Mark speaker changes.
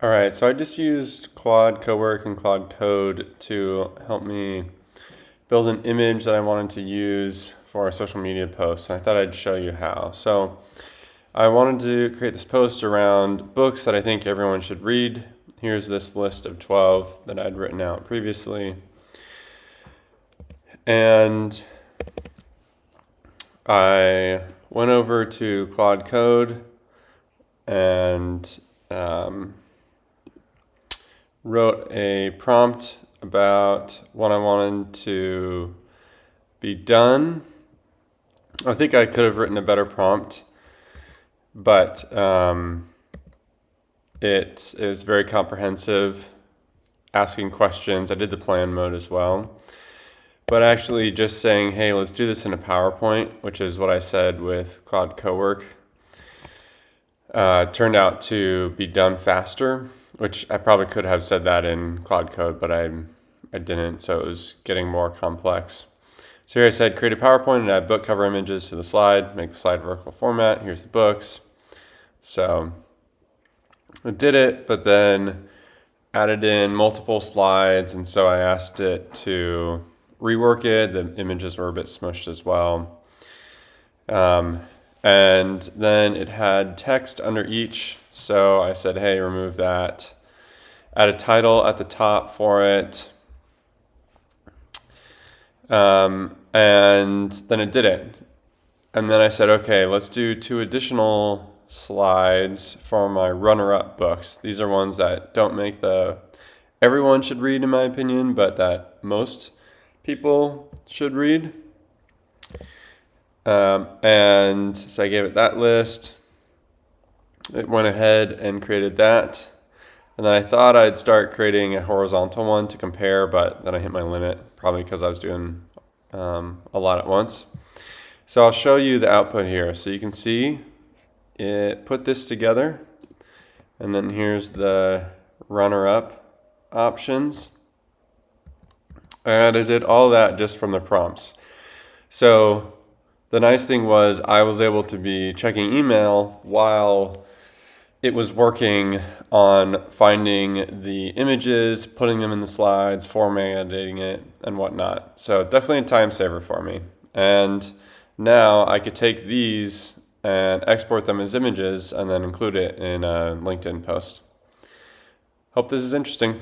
Speaker 1: All right, so I just used Claude Cowork and Claude Code to help me build an image that I wanted to use for a social media post. And I thought I'd show you how. So I wanted to create this post around books that I think everyone should read. Here's this list of 12 that I'd written out previously. And I went over to Claude Code and wrote a prompt about what I wanted to be done. I think I could have written a better prompt, but it is very comprehensive, asking questions. I did the plan mode as well. But actually just saying, hey, let's do this in a PowerPoint, which is what I said with Claude Cowork, turned out to be done faster, which I probably could have said that in Claude Code, but I didn't, so it was getting more complex. So here I said, create a PowerPoint and add book cover images to the slide, make the slide vertical format. Here's the books. So I did it, but then added in multiple slides, and so I asked it to rework it. The images were a bit smushed as well. And then it had text under each, so I said, hey, remove that. Add a title at the top for it. And then it did it. And then I said, okay, let's do 2 additional slides for my runner-up books. These are ones that don't make the everyone should read, in my opinion, but that most people should read. And so I gave it that list. It went ahead and created that. And then I thought I'd start creating a horizontal one to compare, but then I hit my limit, probably because I was doing a lot at once. So I'll show you the output here. So you can see it put this together. And then here's the runner-up options. And I did all that just from the prompts. So the nice thing was I was able to be checking email while it was working on finding the images, putting them in the slides, formatting it, and whatnot. So definitely a time saver for me. And now I could take these and export them as images and then include it in a LinkedIn post. Hope this is interesting.